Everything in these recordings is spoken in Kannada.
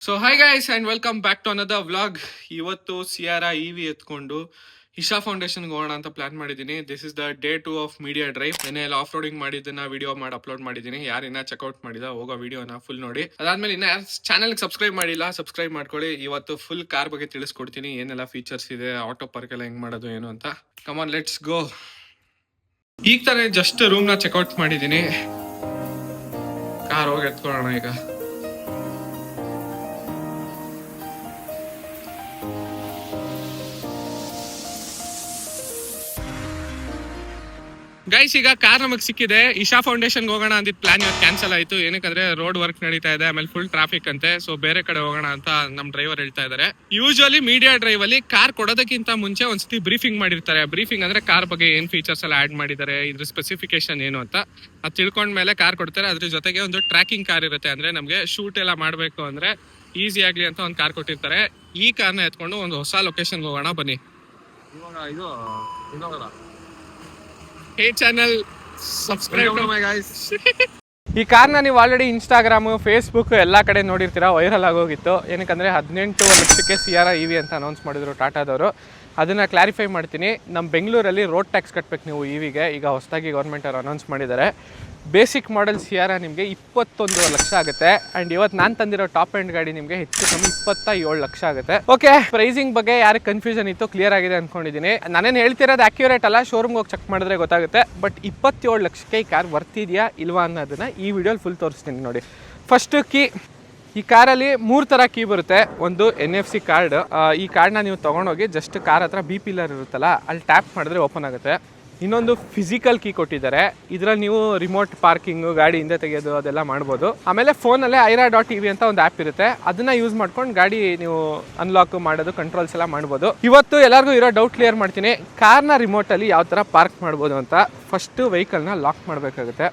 So hi guys and welcome back to another vlog. ಇವತ್ತು ಸಿಯಾರಾ ಇವಿ ಎತ್ಕೊಂಡು ಇಶಾ ಫೌಂಡೇಶನ್ಗೆ ಹೋಗೋಣ ಅಂತ ಪ್ಲಾನ್ ಮಾಡಿದ್ದೀನಿ. This is the day 2 of media drive. ಎಲ್ಲ ಆಫ್ ರೋಡಿಂಗ್ ಮಾಡಿದ್ದನ್ನ ವಿಡಿಯೋ ಮಾಡಿ ಅಪ್ಲೋಡ್ ಮಾಡಿದ್ದೀನಿ. ಯಾರಿನ್ನ ಚೆಕ್ಔಟ್ ಮಾಡಿದ ಹೋಗೋ ವಿಡಿಯೋನ ಫುಲ್ ನೋಡಿ. ಅದಾದ್ಮೇಲೆ ಇನ್ನ ಚಾನಲ್ ಸಬ್ಸ್ಕ್ರೈಬ್ ಮಾಡಿಲ್ಲ, ಸಬ್ಸ್ಕ್ರೈಬ್ ಮಾಡ್ಕೊಳ್ಳಿ. ಇವತ್ತು ಫುಲ್ ಕಾರ್ ಬಗ್ಗೆ ತಿಳಿಸ್ಕೊಡ್ತೀನಿ, ಏನೆಲ್ಲ ಫೀಚರ್ಸ್ ಇದೆ, ಆಟೋ ಪಾರ್ಕ್ ಎಲ್ಲ ಹೆಂಗ್ ಮಾಡೋದು ಏನು ಅಂತ. Come on, let's go. ಈಗ ತಾನೇ ಜಸ್ಟ್ ರೂಮ್ ನ ಚೆಕ್ಔಟ್ ಮಾಡಿದ್ದೀನಿ. ಕಾರ್ ಹೋಗಿ ಎತ್ಕೊಳ್ಳೋಣ ಈಗ. ಗೈಸ್, ಈಗ ಕಾರ್ ನಮಗ್ ಸಿಕ್ಕಿದೆ. ಇಶಾ ಫೌಂಡೇಶನ್ ಹೋಗೋಣ ಅಂದಿದ್ ಪ್ಲಾನ್ ಇವತ್ತು ಕ್ಯಾನ್ಸಲ್ ಆಯ್ತು. ಏನಕ್ಕಂದ್ರೆ ರೋಡ್ ವರ್ಕ್ ನಡೀತಾ ಇದೆ, ಆಮೇಲೆ ಫುಲ್ ಟ್ರಾಫಿಕ್ ಅಂತೆ. ಸೊ ಬೇರೆ ಕಡೆ ಹೋಗೋಣ ಅಂತ ನಮ್ ಡ್ರೈವರ್ ಹೇಳ್ತಾ ಇದಾರೆ. ಯೂಶುವಲಿ ಮೀಡಿಯಾ ಡ್ರೈವ್ ಅಲ್ಲಿ ಕಾರ್ ಕೊಡೋದಕ್ಕಿಂತ ಮುಂಚೆ ಒಂದ್ಸತಿ ಬ್ರೀಫಿಂಗ್ ಮಾಡಿರ್ತಾರೆ. ಬ್ರೀಫಿಂಗ್ ಅಂದ್ರೆ ಕಾರ್ ಬಗ್ಗೆ ಏನ್ ಫೀಚರ್ಸ್ ಎಲ್ಲ ಆಡ್ ಮಾಡಿದ್ದಾರೆ, ಇದ್ರ ಸ್ಪೆಸಿಫಿಕೇಶನ್ ಏನು ಅಂತ ಅದ್ ತಿಳ್ಕೊಂಡ್ಮೇಲೆ ಕಾರ್ ಕೊಡ್ತಾರೆ. ಅದ್ರ ಜೊತೆಗೆ ಒಂದು ಟ್ರ್ಯಾಕಿಂಗ್ ಕಾರ್ ಇರುತ್ತೆ. ಅಂದ್ರೆ ನಮ್ಗೆ ಶೂಟ್ ಎಲ್ಲ ಮಾಡ್ಬೇಕು ಅಂದ್ರೆ ಈಸಿ ಆಗ್ಲಿ ಅಂತ ಒಂದು ಕಾರ್ ಕೊಟ್ಟಿರ್ತಾರೆ. ಈ ಕಾರ್ನ ಎತ್ಕೊಂಡು ಒಂದು ಹೊಸ ಲೊಕೇಶನ್ ಹೋಗೋಣ ಬನ್ನಿ. Hey channel, subscribe my guys. ಈ ಕಾರ್ನ ನೀವು ಆಲ್ರೆಡಿ ಇನ್ಸ್ಟಾಗ್ರಾಮ್, ಫೇಸ್ಬುಕ್ ಎಲ್ಲ ಕಡೆ ನೋಡಿರ್ತೀರಾ. ವೈರಲ್ ಆಗೋಗಿತ್ತು. ಏನಕ್ಕಂದ್ರೆ 18 ಲಕ್ಷಕ್ಕೆ ಸಿಯಾರಾ ಇವಿ ಅಂತ ಅನೌನ್ಸ್ ಮಾಡಿದ್ರು ಟಾಟಾದವರು. ಅದನ್ನ ಕ್ಲಾರಿಫೈ ಮಾಡ್ತೀನಿ. ನಮ್ಮ ಬೆಂಗಳೂರಲ್ಲಿ ರೋಡ್ ಟ್ಯಾಕ್ಸ್ ಕಟ್ಬೇಕು ನೀವು ಇವಿಗೆ. ಈಗ ಹೊಸದಾಗಿ ಗೌರ್ಮೆಂಟ್ ಅವರು ಅನೌನ್ಸ್ ಮಾಡಿದ್ದಾರೆ. ಬೇಸಿಕ್ ಮಾಡೆಲ್ ಸಿಯಾರಾ ನಿಮಗೆ 21 ಲಕ್ಷ ಆಗುತ್ತೆ. ಅಂಡ್ ಇವತ್ತು ನಾನು ತಂದಿರೋ ಟಾಪ್ ಎಂಡ್ ಗಾಡಿ ನಿಮಗೆ ಹೆಚ್ಚು ಕಮ್ಮಿ 27 ಲಕ್ಷ ಆಗುತ್ತೆ. ಓಕೆ, ಪ್ರೈಸಿಂಗ್ ಬಗ್ಗೆ ಯಾರಿಗೆ ಕನ್ಫ್ಯೂಷನ್ ಇತ್ತು ಕ್ಲಿಯರ್ ಆಗಿದೆ ಅನ್ಕೊಂಡಿದ್ದೀನಿ. ನಾನೇನು ಹೇಳ್ತಿರೋದು ಅಕ್ಯುರೇಟ್ ಅಲ್ಲ, ಶೋರೂಮ್ಗೆ ಹೋಗಿ ಚೆಕ್ ಮಾಡಿದ್ರೆ ಗೊತ್ತಾಗುತ್ತೆ. ಬಟ್ 27 ಲಕ್ಷಕ್ಕೆ ಈ ಕಾರ್ ವರ್ತಿದೆಯಾ ಇಲ್ವಾ ಅನ್ನೋದನ್ನ ಈ ವಿಡಿಯೋಲಿ ಫುಲ್ ತೋರಿಸ್ತೀನಿ ನೋಡಿ. ಫಸ್ಟ್ ಕೀ, ಈ ಕಾರಲ್ಲಿ 3 ಥರ ಕೀ ಬರುತ್ತೆ. ಒಂದು NFC ಕಾರ್ಡ್. ಈ ಕಾರ್ಡ್ನ ನೀವು ತೊಗೊಂಡೋಗಿ ಜಸ್ಟ್ ಕಾರ್ ಹತ್ರ ಬಿ ಪಿಲ್ಲರ್ ಇರುತ್ತಲ್ಲ, ಅಲ್ಲಿ ಟ್ಯಾಪ್ ಮಾಡಿದ್ರೆ ಓಪನ್ ಆಗುತ್ತೆ. ಇನ್ನೊಂದು ಫಿಸಿಕಲ್ ಕೀ ಕೊಟ್ಟಿದ್ದಾರೆ. ಇದರಲ್ಲಿ ನೀವು ರಿಮೋಟ್ ಪಾರ್ಕಿಂಗು, ಗಾಡಿ ಹಿಂದೆ ತೆಗೆಯೋದು ಅದೆಲ್ಲ ಮಾಡ್ಬೋದು. ಆಮೇಲೆ ಫೋನಲ್ಲೇ IRA.EV ಅಂತ ಒಂದು ಆ್ಯಪ್ ಇರುತ್ತೆ. ಅದನ್ನ ಯೂಸ್ ಮಾಡ್ಕೊಂಡು ಗಾಡಿ ನೀವು ಅನ್ಲಾಕ್ ಮಾಡೋದು, ಕಂಟ್ರೋಲ್ಸ್ ಎಲ್ಲ ಮಾಡ್ಬೋದು. ಇವತ್ತು ಎಲ್ಲರಿಗೂ ಇರೋ ಡೌಟ್ ಕ್ಲಿಯರ್ ಮಾಡ್ತೀನಿ. ಕಾರ್ನ ರಿಮೋಟಲ್ಲಿ ಯಾವ ಥರ ಪಾರ್ಕ್ ಮಾಡ್ಬೋದು ಅಂತ. ಫಸ್ಟು ವೆಹಿಕಲ್ನ ಲಾಕ್ ಮಾಡಬೇಕಾಗುತ್ತೆ.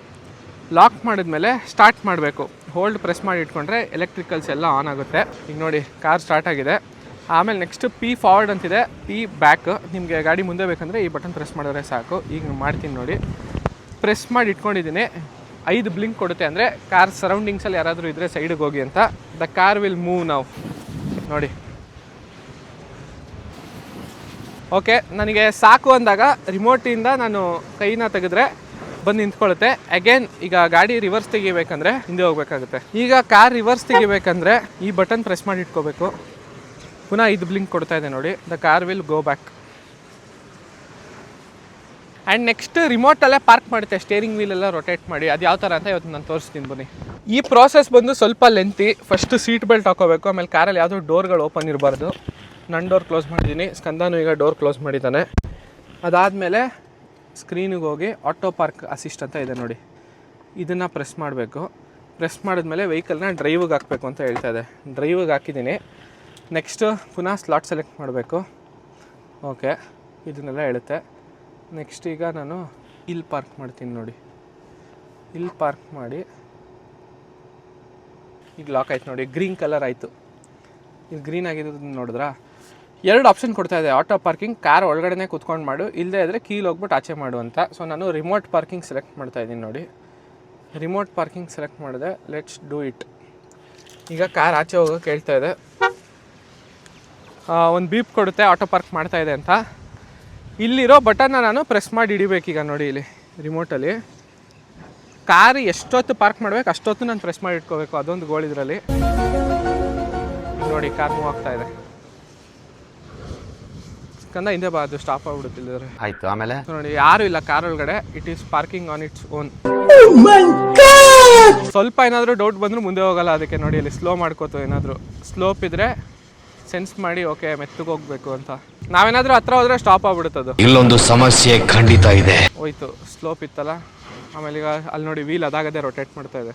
ಲಾಕ್ ಮಾಡಿದ್ಮೇಲೆ ಸ್ಟಾರ್ಟ್ ಮಾಡಬೇಕು. ಹೋಲ್ಡ್ ಪ್ರೆಸ್ ಮಾಡಿ ಇಟ್ಕೊಂಡ್ರೆ ಎಲೆಕ್ಟ್ರಿಕಲ್ಸ್ ಎಲ್ಲ ಆನ್ ಆಗುತ್ತೆ. ಈಗ ನೋಡಿ, ಕಾರ್ ಸ್ಟಾರ್ಟ್ ಆಗಿದೆ. ಆಮೇಲೆ ನೆಕ್ಸ್ಟ್ P ಫಾರ್ವರ್ಡ್ ಅಂತಿದೆ, P ಬ್ಯಾಕ್. ನಿಮಗೆ ಗಾಡಿ ಮುಂದೆ ಬೇಕಂದರೆ ಈ ಬಟನ್ ಪ್ರೆಸ್ ಮಾಡಿದ್ರೆ ಸಾಕು. ಈಗ ಮಾಡ್ತೀನಿ ನೋಡಿ. ಪ್ರೆಸ್ ಮಾಡಿ ಇಟ್ಕೊಂಡಿದ್ದೀನಿ. 5 ಬ್ಲಿಂಕ್ ಕೊಡುತ್ತೆ. ಅಂದರೆ ಕಾರ್ ಸರೌಂಡಿಂಗ್ಸಲ್ಲಿ ಯಾರಾದರೂ ಇದ್ದರೆ ಸೈಡಿಗೆ ಹೋಗಿ ಅಂತ. The car will move now. ನೋಡಿ, ಓಕೆ. ನನಗೆ ಸಾಕು ಅಂದಾಗ ರಿಮೋಟಿಂದ ನಾನು ಕೈನ ತೆಗೆದ್ರೆ ಬಂದು ನಿಂತ್ಕೊಳ್ಳುತ್ತೆ. ಅಗೇನ್ ಈಗ ಗಾಡಿ ರಿವರ್ಸ್ ತೆಗಿಬೇಕಂದ್ರೆ ಹಿಂದೆ ಹೋಗ್ಬೇಕಾಗುತ್ತೆ. ಈಗ ಕಾರ್ ರಿವರ್ಸ್ ತೆಗಿಬೇಕಂದ್ರೆ ಈ ಬಟನ್ ಪ್ರೆಸ್ ಮಾಡಿ ಇಟ್ಕೋಬೇಕು. ಪುನಃ 5 ಬ್ಲಿಂಕ್ ಕೊಡ್ತಾ ಇದೆ ನೋಡಿ. The car will go back. And next ರಿಮೋಟಲ್ಲೇ ಪಾರ್ಕ್ ಮಾಡುತ್ತೆ. ಸ್ಟೇರಿಂಗ್ ವೀಲ್ ಎಲ್ಲ ರೊಟೇಟ್ ಮಾಡಿ. ಅದು ಯಾವ ಥರ ಅಂತ ಇವತ್ತು ನಾನು ತೋರಿಸ್ತೀನಿ ಬನ್ನಿ. ಈ ಪ್ರೋಸೆಸ್ ಬಂದು ಸ್ವಲ್ಪ ಲೆಂತಿ. ಫಸ್ಟು ಸೀಟ್ ಬೆಲ್ಟ್ ಹಾಕೋಬೇಕು. ಆಮೇಲೆ ಕಾರಲ್ಲಿ ಯಾವುದೋ ಡೋರ್ಗಳು ಓಪನ್ ಇರಬಾರ್ದು. ನನ್ನ ಡೋರ್ ಕ್ಲೋಸ್ ಮಾಡಿದ್ದೀನಿ. ಸ್ಕಂದನು ಈಗ ಡೋರ್ ಕ್ಲೋಸ್ ಮಾಡಿದ್ದಾನೆ. ಅದಾದಮೇಲೆ ಸ್ಕ್ರೀನಿಗೆ ಹೋಗಿ ಆಟೋ ಪಾರ್ಕ್ ಅಸಿಸ್ಟ್ ಅಂತ ಇದೆ ನೋಡಿ, ಇದನ್ನು ಪ್ರೆಸ್ ಮಾಡಬೇಕು. ಪ್ರೆಸ್ ಮಾಡಿದ್ಮೇಲೆ ವೆಹಿಕಲ್ನ ಡ್ರೈವಿಗೆ ಹಾಕಬೇಕು ಅಂತ ಹೇಳ್ತಾ ಇದೆ. ಡ್ರೈವಿಗೆ ಹಾಕಿದ್ದೀನಿ. ನೆಕ್ಸ್ಟು ಪುನಃ ಸ್ಲಾಟ್ ಸೆಲೆಕ್ಟ್ ಮಾಡಬೇಕು. ಓಕೆ, ಇದನ್ನೆಲ್ಲ ಹೇಳುತ್ತೆ. ನೆಕ್ಸ್ಟ್ ಈಗ ನಾನು ಇಲ್ಲಿ ಪಾರ್ಕ್ ಮಾಡ್ತೀನಿ ನೋಡಿ. ಇಲ್ಲಿ ಪಾರ್ಕ್ ಮಾಡಿ ಈಗ ಲಾಕ್ ಆಯ್ತು ನೋಡಿ. ಗ್ರೀನ್ ಕಲರ್ ಆಯಿತು. ಇದು ಗ್ರೀನ್ ಆಗಿರೋದನ್ನ ನೋಡಿದ್ರಾ? 2 ಆಪ್ಷನ್ ಕೊಡ್ತಾ ಇದೆ. ಆಟೋ ಪಾರ್ಕಿಂಗ್, ಕಾರ್ ಒಳಗಡೆ ಕೂತ್ಕೊಂಡು ಮಾಡು, ಇಲ್ಲದೇ ಇದ್ದರೆ ಕೀಲ್ ಹೋಗ್ಬಿಟ್ಟು ಆಚೆ ಮಾಡು ಅಂತ. ಸೊ ನಾನು ರಿಮೋಟ್ ಪಾರ್ಕಿಂಗ್ ಸೆಲೆಕ್ಟ್ ಮಾಡ್ತಾ ಇದ್ದೀನಿ ನೋಡಿ. ರಿಮೋಟ್ ಪಾರ್ಕಿಂಗ್ ಸೆಲೆಕ್ಟ್ ಮಾಡಿದೆ. Let's do it. ಈಗ ಕಾರ್ ಆಚೆ ಹೋಗೋಕೆ ಹೇಳ್ತಾ ಇದೆ. ಒಂದು ಬೀಪ್ ಕೊಡುತ್ತೆ ಆಟೋ ಪಾರ್ಕ್ ಮಾಡ್ತಾ ಇದೆ ಅಂತ. ಇಲ್ಲಿರೋ ಬಟನ್ನ ನಾನು ಪ್ರೆಸ್ ಮಾಡಿ ಹಿಡಿಬೇಕೀಗ ನೋಡಿ. ಇಲ್ಲಿ ರಿಮೋಟಲ್ಲಿ ಕಾರ್ ಎಷ್ಟೊತ್ತು ಪಾರ್ಕ್ ಮಾಡ್ಬೇಕು ಅಷ್ಟೊತ್ತು ನಾನು ಪ್ರೆಸ್ ಮಾಡಿ ಇಟ್ಕೋಬೇಕು. ಅದೊಂದು ಗೋಲ್ ಇದರಲ್ಲಿ ನೋಡಿ. ಕಾರ್ ಮೂವ್ ಆಗ್ತಾ ಇದೆ. ಕಂದ ಹಿಂದೆ ಬಾ, ಅದು ಸ್ಟಾಪ್ ಆಗ್ಬಿಡುತ್ತಿಲ್ಲ. ಆಯಿತು. ಆಮೇಲೆ ನೋಡಿ, ಯಾರು ಇಲ್ಲ ಕಾರ್ ಒಳಗಡೆ. It is parking on its own. ಸ್ವಲ್ಪ ಏನಾದರೂ ಡೌಟ್ ಬಂದರೂ ಮುಂದೆ ಹೋಗಲ್ಲ. ಅದಕ್ಕೆ ನೋಡಿ ಅಲ್ಲಿ ಸ್ಲೋ ಮಾಡ್ಕೋತು. ಏನಾದರೂ ಸ್ಲೋಪ್ ಇದ್ರೆ ಸೆನ್ಸ್ ಮಾಡಿ ಓಕೆ ಮೆತ್ತಗೆ ಹೋಗ್ಬೇಕು ಅಂತ. ನಾವೇನಾದರೂ ಹತ್ರ ಹೋದ್ರೆ ಸ್ಟಾಪ್ ಆಗ್ಬಿಡುತ್ತದು. ಇಲ್ಲೊಂದು ಸಮಸ್ಯೆ ಖಂಡಿತ ಇದೆ. ಹೋಯ್ತು, ಸ್ಲೋಪ್ ಇತ್ತಲ್ಲ. ಆಮೇಲೆ ಈಗ ಅಲ್ಲಿ ನೋಡಿ ವೀಲ್ ಅದಾಗದೆ ರೊಟೇಟ್ ಮಾಡ್ತಾ ಇದೆ.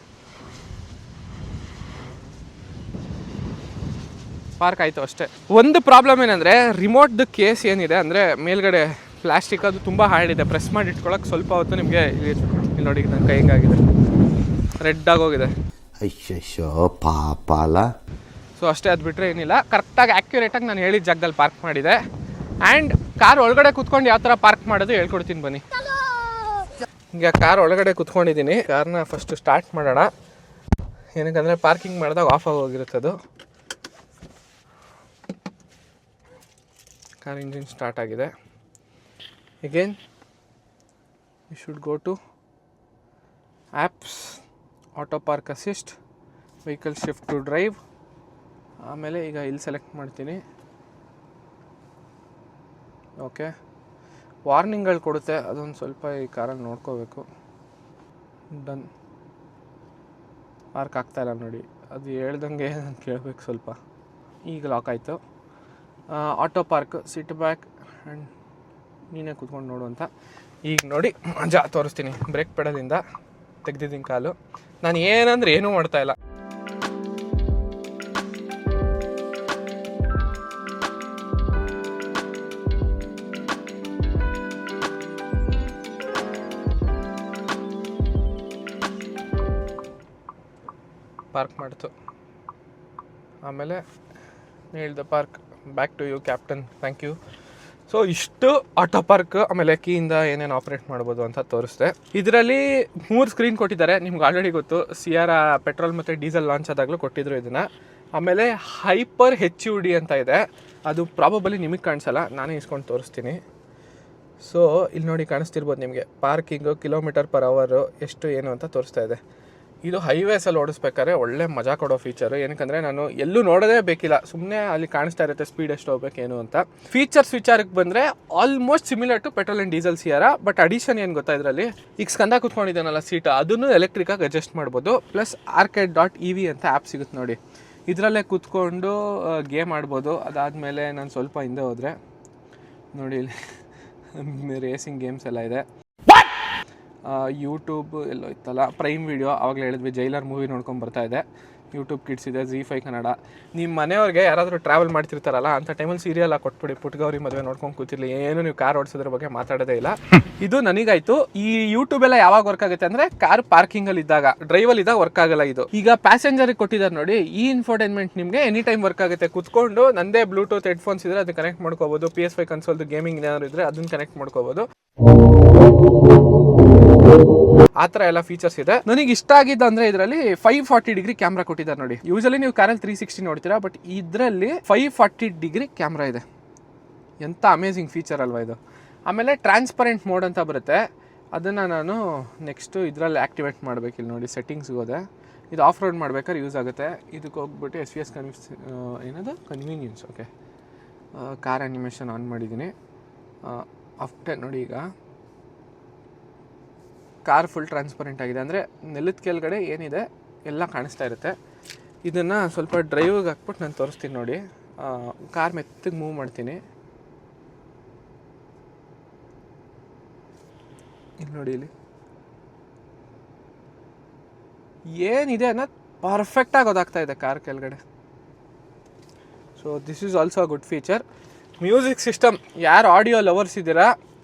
ಪಾರ್ಕ್ ಆಯಿತು ಅಷ್ಟೇ. ಒಂದು ಪ್ರಾಬ್ಲಮ್ ಏನಂದರೆ ರಿಮೋಟ್ದು ಕೇಸ್ ಏನಿದೆ ಅಂದರೆ ಮೇಲ್ಗಡೆ ಪ್ಲಾಸ್ಟಿಕ್ ಅದು ತುಂಬ ಹಾರ್ಡ್ ಇದೆ. ಪ್ರೆಸ್ ಮಾಡಿ ಇಟ್ಕೊಳ್ಳೋಕೆ ಸ್ವಲ್ಪ ಹೊತ್ತು ನಿಮಗೆ ಇಲ್ಲಿ ನೋಡಿ ನನ್ನ ಕೈ ಹಿಂಗಾಗಿದೆ, ರೆಡ್ ಆಗೋಗಿದೆ. ಅಯ್ಯೋ ಪಾಪ ಅಲ್ಲ. ಸೊ ಅಷ್ಟೇ, ಅದು ಬಿಟ್ಟರೆ ಏನಿಲ್ಲ. ಕರೆಕ್ಟಾಗಿ ಆ್ಯಕ್ಯುರೇಟಾಗಿ ನಾನು ಹೇಳಿದ ಜಾಗದಲ್ಲಿ ಪಾರ್ಕ್ ಮಾಡಿದೆ. ಆ್ಯಂಡ್ ಕಾರ್ ಒಳಗಡೆ ಕುತ್ಕೊಂಡು ಯಾವ ಥರ ಪಾರ್ಕ್ ಮಾಡೋದು ಹೇಳ್ಕೊಡ್ತೀನಿ ಬನ್ನಿ. ಈಗ ಕಾರ್ ಒಳಗಡೆ ಕುತ್ಕೊಂಡಿದ್ದೀನಿ. ಕಾರ್ನ ಫಸ್ಟು ಸ್ಟಾರ್ಟ್ ಮಾಡೋಣ. ಏನಕ್ಕಂದರೆ ಪಾರ್ಕಿಂಗ್ ಮಾಡಿದಾಗ ಆಫ್ ಆಗೋಗಿರುತ್ತೆ ಅದು. ಕಾರ್ ಇಂಜಿನ್ ಸ್ಟಾರ್ಟ್ ಆಗಿದೆ. Again you should go to apps, auto park assist, vehicle shift to drive. ಆಮೇಲೆ ಈಗ ಇಲ್ಲಿ ಸೆಲೆಕ್ಟ್ ಮಾಡ್ತೀನಿ. ಓಕೆ, ವಾರ್ನಿಂಗ್ಗಳು ಕೊಡುತ್ತೆ, ಅದೊಂದು ಸ್ವಲ್ಪ ಈ ಕಾರಲ್ಲಿ ನೋಡ್ಕೋಬೇಕು. ಡನ್. ಪಾರ್ಕ್ ಆಗ್ತಾಯಿಲ್ಲ ನೋಡಿ, ಅದು ಹೇಳ್ದಂಗೆ ನಾನು ಕೇಳಬೇಕು ಸ್ವಲ್ಪ. ಈಗ ಲಾಕ್ ಆಯಿತು. Auto park, sit back and ನೀನೇ ಕೂತ್ಕೊಂಡು ನೋಡು ಅಂತ. ಈಗ ನೋಡಿ ಮಜಾ ತೋರಿಸ್ತೀನಿ. ಬ್ರೇಕ್ ಪೆಡಲಿಂದ ತೆಗ್ದಿದ್ದೀನಿ ಕಾಲು. ನಾನು ಏನಂದ್ರೆ ಏನೂ ಮಾಡ್ತಾಯಿಲ್ಲ. ಪಾರ್ಕ್ ಮಾಡ್ತು. ಆಮೇಲೆ nail the park, back to you captain, thank you. So ಇಷ್ಟು ಆಟೋ ಪಾರ್ಕ್ ಆಮೇಲೆ ಕೀಯಿಂದ ಏನೇನು ಆಪ್ರೇಟ್ ಮಾಡ್ಬೋದು ಅಂತ ತೋರಿಸ್ದೆ. ಇದರಲ್ಲಿ 3 ಸ್ಕ್ರೀನ್ ಕೊಟ್ಟಿದ್ದಾರೆ. ನಿಮ್ಗೆ ಆಲ್ರೆಡಿ ಗೊತ್ತು, ಸಿಯಾರಾ ಪೆಟ್ರೋಲ್ ಮತ್ತು ಡೀಸೆಲ್ ಲಾಂಚ್ ಆದಾಗಲೂ ಕೊಟ್ಟಿದ್ರು ಇದನ್ನು. ಆಮೇಲೆ ಹೈಪರ್ HUD ಅಂತ ಇದೆ, ಅದು ಪ್ರಾಬಬಲಿ ನಿಮಗೆ ಕಾಣಿಸಲ್ಲ, ನಾನೇ ಇಸ್ಕೊಂಡು ತೋರಿಸ್ತೀನಿ. ಸೊ ಇಲ್ಲಿ ನೋಡಿ ಕಾಣಿಸ್ತಿರ್ಬೋದು ನಿಮಗೆ, ಪಾರ್ಕಿಂಗು, km/h ಎಷ್ಟು ಏನು ಅಂತ ತೋರಿಸ್ತಾ ಇದೆ. ಇದು ಹೈವೇಸಲ್ಲಿ ಓಡಿಸ್ಬೇಕಾದ್ರೆ ಒಳ್ಳೆ ಮಜಾ ಕೊಡೋ ಫೀಚರು. ಏನಕ್ಕಂದರೆ ನಾನು ಎಲ್ಲೂ ನೋಡೋದೇ ಬೇಕಿಲ್ಲ, ಸುಮ್ಮನೆ ಅಲ್ಲಿ ಕಾಣಿಸ್ತಾ ಇರುತ್ತೆ ಸ್ಪೀಡ್ ಎಷ್ಟು ಹೋಗ್ಬೇಕೇನು ಅಂತ. ಫೀಚರ್ಸ್ ವಿಚಾರಕ್ಕೆ ಬಂದರೆ almost similar to petrol and diesel Sierra. But addition ಏನು ಗೊತ್ತಾ ಇದರಲ್ಲಿ, ಈಗ ಸ್ಕಂದ ಕೂತ್ಕೊಂಡಿದ್ದಾನಲ್ಲ ಸೀಟ್, ಅದನ್ನು ಎಲೆಕ್ಟ್ರಿಕಾಗಿ ಅಡ್ಜಸ್ಟ್ ಮಾಡ್ಬೋದು. ಪ್ಲಸ್ arcade.ev ಅಂತ ಆ್ಯಪ್ ಸಿಗುತ್ತೆ ನೋಡಿ, ಇದರಲ್ಲೇ ಕೂತ್ಕೊಂಡು ಗೇಮ್ ಆಡ್ಬೋದು. ಅದಾದಮೇಲೆ ನಾನು ಸ್ವಲ್ಪ ಹಿಂದೆ ಹೋದರೆ ನೋಡಿ ಇಲ್ಲಿ ರೇಸಿಂಗ್ ಗೇಮ್ಸ್ ಎಲ್ಲ ಇದೆ. ಯೂಟ್ಯೂಬ್ ಎಲ್ಲೋ ಇತ್ತಲ್ಲ, ಪ್ರೈಮ್ ವಿಡಿಯೋ, ಆವಾಗಲೇ ಹೇಳಿದ್ವಿ, ಜೈಲರ್ ಮೂವಿ ನೋಡ್ಕೊಂಡು ಬರ್ತಾ ಇದೆ. ಯೂಟ್ಯೂಬ್ ಕಿಡ್ಸ್ ಇದೆ, ZEE5 ಕನ್ನಡ. ನಿಮ್ಮ ಮನೆಯವ್ರಿಗೆ ಯಾರಾದರೂ ಟ್ರಾವೆಲ್ ಮಾಡ್ತಿರ್ತಾರಲ್ಲ ಅಂಥ ಟೈಮಲ್ಲಿ ಸೀರಿಯಲ್ ಆಗಿ ಕೊಟ್ಬಿಡಿ, ಪುಟ್ಗೌರಿ ಮದುವೆ ನೋಡ್ಕೊಂಡು ಕೂತಿರ್ಲಿ, ಏನು ನೀವು ಕಾರ್ ಓಡಿಸೋದ್ರ ಬಗ್ಗೆ ಮಾತಾಡೋದೇ ಇಲ್ಲ. ಇದು ನನಗಾಯಿತು. ಈ ಯೂಟ್ಯೂಬ್ ಎಲ್ಲ ಯಾವಾಗ ವರ್ಕ್ ಆಗುತ್ತೆ ಅಂದರೆ ಕಾರ್ ಪಾರ್ಕಿಂಗಲ್ಲಿ ಇದ್ದಾಗ, ಡ್ರೈವಲ್ಲಿ ಇದ್ದಾಗ ವರ್ಕ್ ಆಗಲ್ಲ ಇದು. ಈಗ ಪ್ಯಾಸೆಂಜರಿಗೆ ಕೊಟ್ಟಿದ್ದಾರೆ ನೋಡಿ, ಈ ಇನ್ಫೋಟೈನ್ಮೆಂಟ್ ನಿಮಗೆ ಎನಿ ಟೈಮ್ ವರ್ಕ್ ಆಗುತ್ತೆ. ಕೂತ್ಕೊಂಡು ನಂದೇ ಬ್ಲೂಟೂತ್ ಹೆಡ್ಫೋನ್ಸ್ ಇದ್ದರೆ ಅದು ಕನೆಕ್ಟ್ ಮಾಡ್ಕೋಬೋದು. PS5 ಕನ್ಸೋಲ್ದು ಗೇಮಿಂಗ್ ಏನಾದ್ರು ಇದ್ದರೆ ಅದನ್ನು ಕನೆಕ್ಟ್ ಮಾಡ್ಕೋಬೋದು. ಆ ಥರ ಎಲ್ಲ ಫೀಚರ್ಸ್ ಇದೆ. ನನಗೆ ಇಷ್ಟ ಆಗಿದ್ದು ಅಂದರೆ ಇದರಲ್ಲಿ 540 ಡಿಗ್ರಿ ಕ್ಯಾಮ್ರಾ ಕೊಟ್ಟಿದ್ದಾರೆ ನೋಡಿ. ಯೂಶಲಿ ನೀವು ಕಾರಲ್ಲಿ 360 ನೋಡ್ತೀರಾ, ಬಟ್ ಇದರಲ್ಲಿ 540 ಡಿಗ್ರಿ ಕ್ಯಾಮ್ರಾ ಇದೆ. ಎಂಥ ಅಮೇಝಿಂಗ್ ಫೀಚರ್ ಅಲ್ವಾ ಇದು. ಆಮೇಲೆ ಟ್ರಾನ್ಸ್ಪರೆಂಟ್ ಮೋಡ್ ಅಂತ ಬರುತ್ತೆ, ಅದನ್ನು ನಾನು ನೆಕ್ಸ್ಟು ಇದರಲ್ಲಿ ಆ್ಯಕ್ಟಿವೇಟ್ ಮಾಡಬೇಕು. ಇಲ್ಲಿ ನೋಡಿ ಸೆಟ್ಟಿಂಗ್ಸ್ಗೆ ಹೋದೆ, ಇದು ಆಫ್ ರೋಡ್ ಮಾಡ್ಬೇಕಾದ್ರೆ ಯೂಸ್ ಆಗುತ್ತೆ. ಇದಕ್ಕೆ ಹೋಗ್ಬಿಟ್ಟು SVS ಏನದು convenience. Okay, car animation on ಮಾಡಿದ್ದೀನಿ. ಆಫ್ಟರ್ ನೋಡಿ, ಈಗ ಕಾರ್ ಫುಲ್ ಟ್ರಾನ್ಸ್ಪರೆಂಟ್ ಆಗಿದೆ, ಅಂದರೆ ನೆಲದ ಕೆಳಗಡೆ ಏನಿದೆ ಎಲ್ಲ ಕಾಣಿಸ್ತಾ ಇರುತ್ತೆ. ಇದನ್ನು ಸ್ವಲ್ಪ ಡ್ರೈವಿಗೆ ಹಾಕ್ಬಿಟ್ಟು ನಾನು ತೋರಿಸ್ತೀನಿ ನೋಡಿ. ಕಾರ್ ಮೆತ್ತಗೆ ಮೂವ್ ಮಾಡ್ತೀನಿ. ಇಲ್ಲಿ ನೋಡಿ, ಇಲ್ಲಿ ಏನಿದೆ ಅನ್ನೋದು ಪರ್ಫೆಕ್ಟಾಗಿ ಗೊತ್ತಾಗ್ತಾ ಇದೆ ಕಾರ್ ಕೆಳಗಡೆ. So this is also a good feature. Music system, ಯಾರು ಆಡಿಯೋ ಲವರ್ಸ್ ಇದ್ದೀರಾ,